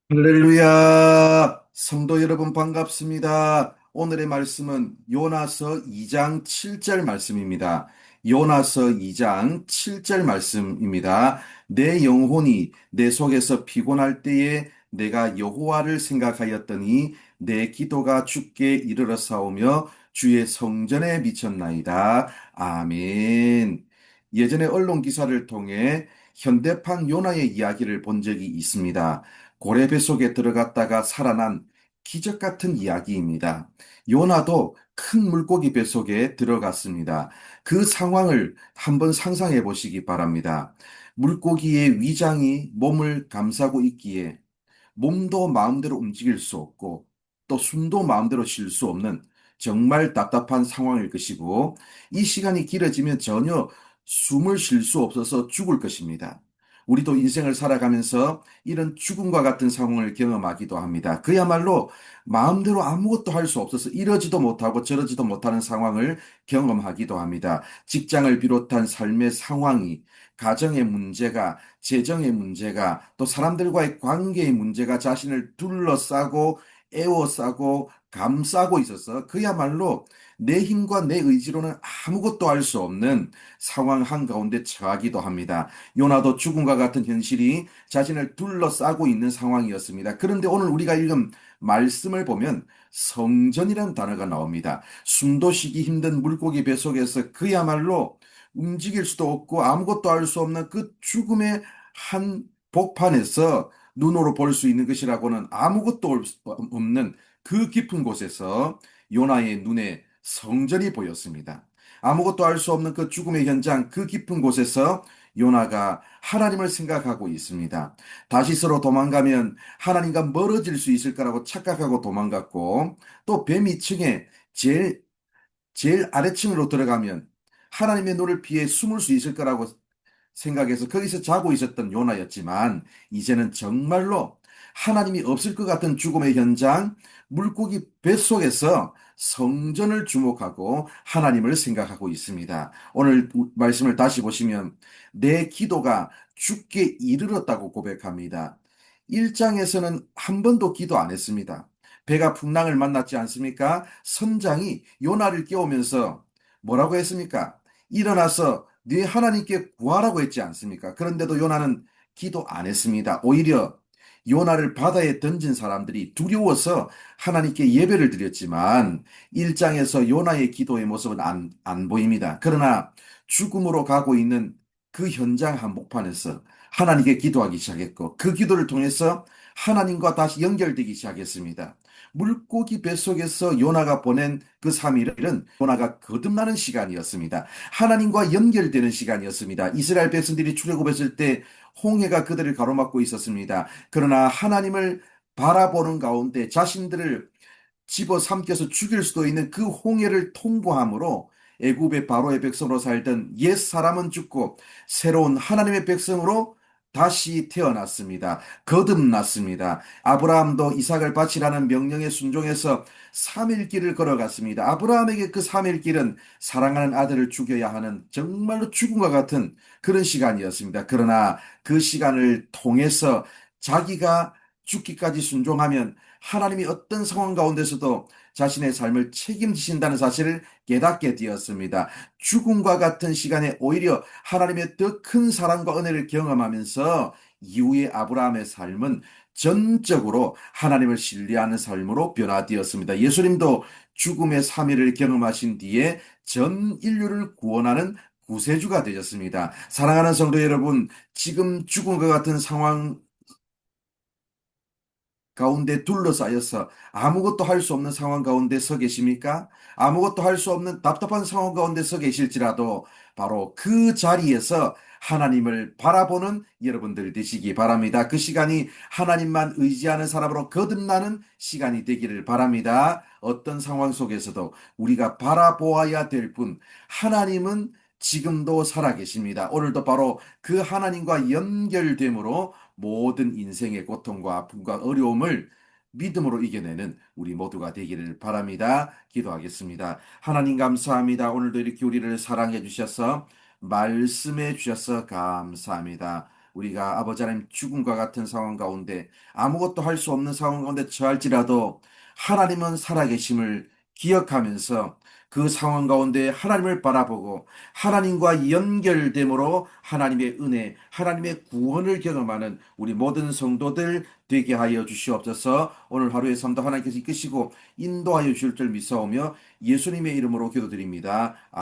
할렐루야! 성도 여러분 반갑습니다. 오늘의 말씀은 요나서 2장 7절 말씀입니다. 요나서 2장 7절 말씀입니다. 내 영혼이 내 속에서 피곤할 때에 내가 여호와를 생각하였더니 내 기도가 주께 이르렀사오며 주의 성전에 미쳤나이다. 아멘. 예전에 언론 기사를 통해 현대판 요나의 이야기를 본 적이 있습니다. 고래 뱃속에 들어갔다가 살아난 기적 같은 이야기입니다. 요나도 큰 물고기 뱃속에 들어갔습니다. 그 상황을 한번 상상해 보시기 바랍니다. 물고기의 위장이 몸을 감싸고 있기에 몸도 마음대로 움직일 수 없고 또 숨도 마음대로 쉴 수 없는 정말 답답한 상황일 것이고, 이 시간이 길어지면 전혀 숨을 쉴 수 없어서 죽을 것입니다. 우리도 인생을 살아가면서 이런 죽음과 같은 상황을 경험하기도 합니다. 그야말로 마음대로 아무것도 할 수 없어서 이러지도 못하고 저러지도 못하는 상황을 경험하기도 합니다. 직장을 비롯한 삶의 상황이, 가정의 문제가, 재정의 문제가, 또 사람들과의 관계의 문제가 자신을 둘러싸고 에워싸고 감싸고 있어서 그야말로 내 힘과 내 의지로는 아무것도 할 수 없는 상황 한가운데 처하기도 합니다. 요나도 죽음과 같은 현실이 자신을 둘러싸고 있는 상황이었습니다. 그런데 오늘 우리가 읽은 말씀을 보면 성전이라는 단어가 나옵니다. 숨도 쉬기 힘든 물고기 뱃속에서 그야말로 움직일 수도 없고 아무것도 할 수 없는 그 죽음의 한 복판에서 눈으로 볼 수 있는 것이라고는 아무것도 없는 그 깊은 곳에서 요나의 눈에 성전이 보였습니다. 아무것도 할 수 없는 그 죽음의 현장, 그 깊은 곳에서 요나가 하나님을 생각하고 있습니다. 다시스로 도망가면 하나님과 멀어질 수 있을 거라고 착각하고 도망갔고, 또 뱀위층에 제일 아래층으로 들어가면 하나님의 눈을 피해 숨을 수 있을 거라고 생각해서 거기서 자고 있었던 요나였지만, 이제는 정말로 하나님이 없을 것 같은 죽음의 현장, 물고기 뱃속에서 성전을 주목하고 하나님을 생각하고 있습니다. 오늘 말씀을 다시 보시면 내 기도가 주께 이르렀다고 고백합니다. 1장에서는 한 번도 기도 안 했습니다. 배가 풍랑을 만났지 않습니까? 선장이 요나를 깨우면서 뭐라고 했습니까? 일어나서 네 하나님께 구하라고 했지 않습니까? 그런데도 요나는 기도 안 했습니다. 오히려 요나를 바다에 던진 사람들이 두려워서 하나님께 예배를 드렸지만 1장에서 요나의 기도의 모습은 안 보입니다. 그러나 죽음으로 가고 있는 그 현장 한복판에서 하나님께 기도하기 시작했고, 그 기도를 통해서 하나님과 다시 연결되기 시작했습니다. 물고기 뱃속에서 요나가 보낸 그 3일은 요나가 거듭나는 시간이었습니다. 하나님과 연결되는 시간이었습니다. 이스라엘 백성들이 출애굽했을 때 홍해가 그들을 가로막고 있었습니다. 그러나 하나님을 바라보는 가운데 자신들을 집어삼켜서 죽일 수도 있는 그 홍해를 통과함으로 애굽의 바로의 백성으로 살던 옛 사람은 죽고 새로운 하나님의 백성으로 다시 태어났습니다. 거듭났습니다. 아브라함도 이삭을 바치라는 명령에 순종해서 3일 길을 걸어갔습니다. 아브라함에게 그 3일 길은 사랑하는 아들을 죽여야 하는 정말로 죽음과 같은 그런 시간이었습니다. 그러나 그 시간을 통해서 자기가 죽기까지 순종하면 하나님이 어떤 상황 가운데서도 자신의 삶을 책임지신다는 사실을 깨닫게 되었습니다. 죽음과 같은 시간에 오히려 하나님의 더 큰 사랑과 은혜를 경험하면서 이후의 아브라함의 삶은 전적으로 하나님을 신뢰하는 삶으로 변화되었습니다. 예수님도 죽음의 3일을 경험하신 뒤에 전 인류를 구원하는 구세주가 되셨습니다. 사랑하는 성도 여러분, 지금 죽음과 같은 상황 가운데 둘러싸여서 아무것도 할 수 없는 상황 가운데 서 계십니까? 아무것도 할 수 없는 답답한 상황 가운데 서 계실지라도 바로 그 자리에서 하나님을 바라보는 여러분들 되시기 바랍니다. 그 시간이 하나님만 의지하는 사람으로 거듭나는 시간이 되기를 바랍니다. 어떤 상황 속에서도 우리가 바라보아야 될 분, 하나님은 지금도 살아계십니다. 오늘도 바로 그 하나님과 연결됨으로 모든 인생의 고통과 아픔과 어려움을 믿음으로 이겨내는 우리 모두가 되기를 바랍니다. 기도하겠습니다. 하나님 감사합니다. 오늘도 이렇게 우리를 사랑해 주셔서 말씀해 주셔서 감사합니다. 우리가 아버지 하나님 죽음과 같은 상황 가운데 아무것도 할 수 없는 상황 가운데 처할지라도 하나님은 살아계심을 기억하면서 그 상황 가운데 하나님을 바라보고 하나님과 연결됨으로 하나님의 은혜, 하나님의 구원을 경험하는 우리 모든 성도들 되게 하여 주시옵소서. 오늘 하루의 삶도 하나님께서 이끄시고 인도하여 주실 줄 믿사오며 예수님의 이름으로 기도드립니다.